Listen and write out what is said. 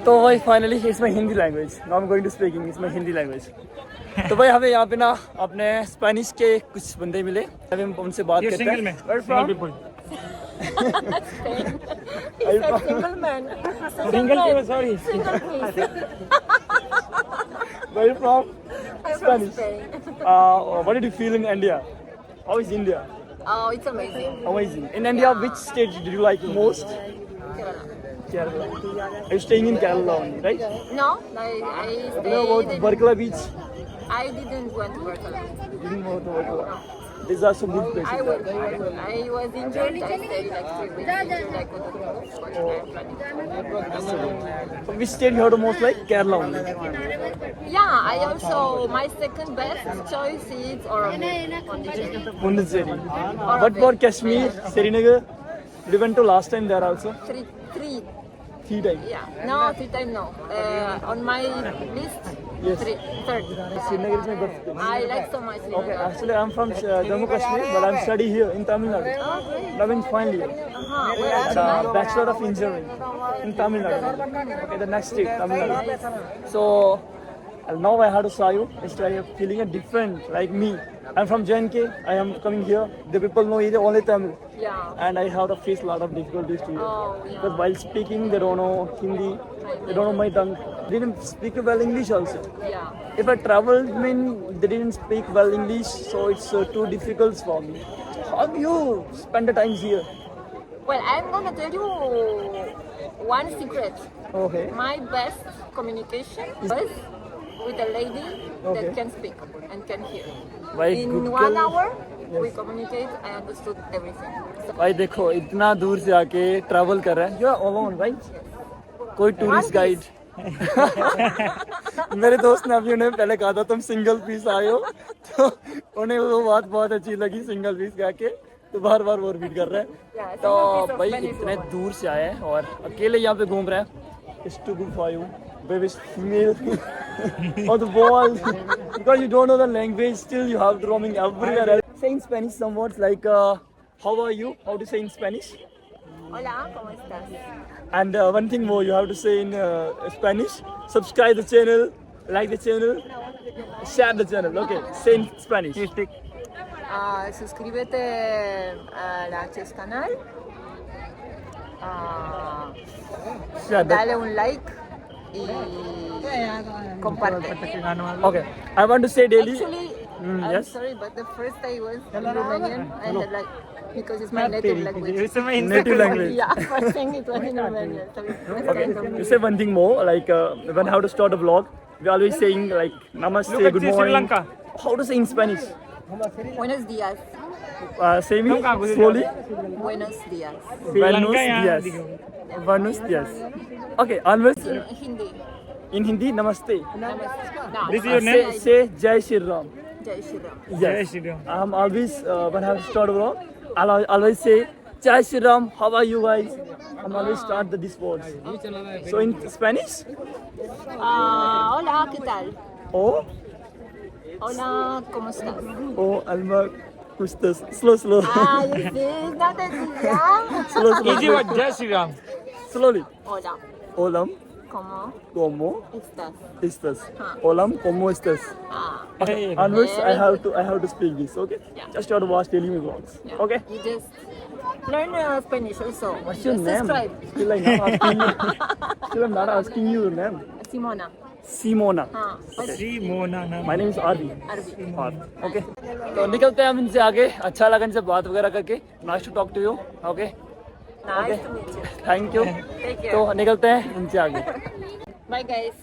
तो भाई finally it's my Hindi language, now I am going to speaking it's my Hindi language. तो भाई हमें यहाँ पे ना अपने स्पेनिश के कुछ बंदे मिले, अभी हम उनसे बात करते हैं। Single man. Sorry. Single please. Where are you from? I'm from Spanish. Spain. What did you feel in India? How is India? Oh, it's amazing. Amazing. In India, which state did you like most? Kerala. Kerala. Are you staying in Kerala only, right? No, I What about stayed. Barkala Beach? I didn't went to Barcelona. You didn't go to Barkala. These are some good places. I was injured. I stayed like 3 weeks. Like with the but I'm planning. So which state you have the most like? Kerala only. Yeah, I also my second best choice is Pondicherry. Pondicherry. But for Kashmir, Srinagar, we went to last time there also. Three. 3 times. Yeah. No, 3 times no. On my list, Yes. third. Srinagar is my birthplace. I like so much. Okay, actually I'm from Jammu Kashmir, but I'm studying here in Tamil Nadu. Oh, great. I'm in final year. Where are you? Bachelor of Engineering in Tamil Nadu. Okay, the next state, Tamil Nadu. So now I have to saw you. It's like feeling a different, like me. I'm from JNK. I am coming here. The people know either only Tamil, Yeah. and I have to face a lot of difficulties to here. Oh, yeah. Because while speaking, they don't know Hindi. They don't know my tongue. They didn't speak well English also. Yeah. If I traveled, they didn't speak well English, so it's too difficult for me. How do you spend the times here? Well, I'm gonna tell you one secret. Okay. My best communication was with a lady Okay. that can speak and can hear. Why In good 1 girl? hour, Yes. we communicate. I understood everything. So, भाई देखो इतना दूर से आके travel कर रहा है, you are alone right? कोई टूरिस्ट गाइड? मेरे दोस्त ने अभी उन्हें पहले कहा था तुम सिंगल पीस आए हो, तो उन्हें वो बात बहुत अच्छी लगी सिंगल पीस गा के, तो बार बार वो रिपीट कर रहे हैं। Yeah, तो single piece of भाई Spanish इतने woman. दूर से आए हैं और अकेले यहाँ पे घूम रहे हैं। It's too good for you, baby female on the wall because you don't know the language. Still you have to roaming everywhere else. Say in Spanish some words like how are you? How to say in Spanish? Hola, ¿cómo estás? And one thing more you have to say in Spanish. Subscribe the channel, like the channel, share the channel. Okay, say in Spanish. Suscríbete a la Chess canal. Share that. Dale un like y comparte. Okay, I want to say daily. Actually, I'm yes. sorry, but the first I was in Romanian, I had like, because it's my native language. Native language. Yeah, first thing it was in Romanian. So it was Okay, kind of you say one thing more, like when how to start a vlog, we always saying like namaste, good morning. How to say in Spanish? Buenos días. Say me slowly. Buenos días. Buenos dias. Buenos dias. Okay, always In Hindi. in Hindi, namaste. Namaste. No. This is your name? Say Jai Shri Ram. Jai Shri Ram. Yes. Shri Ram. I'm always when I have to start a vlog, I'll always say Jai Shri Ram. How are you guys? I'm always start these words. So in Spanish, Hola, ¿qué tal? oh. Hola, ¿cómo estás? Oh, Alma Kustas. Slow. You see, not that easy, yeah? Slow. Easy word, Jai Shri Ram. Slowly. Hola, Olam, ¿cómo como estás? estas. Olam, como estas. Okay. Onwards, I have to speak this. Okay. Yeah. Just have to watch daily vlogs. Yeah. Okay. You just learn Spanish also. What's your Just name? subscribe. Still I'm not asking you. Still I'm not asking you your name. Simona. Simona. हाँ, बस Shri Mona Nam. My name is Arvi. अरबी. Okay तो निकलते हैं हम इनसे आगे। अच्छा लगा इनसे बात वगैरह करके। Nice to talk to you. Okay Nice to meet you. Thank you. Take care. तो निकलते हैं इनसे आगे। Bye guys.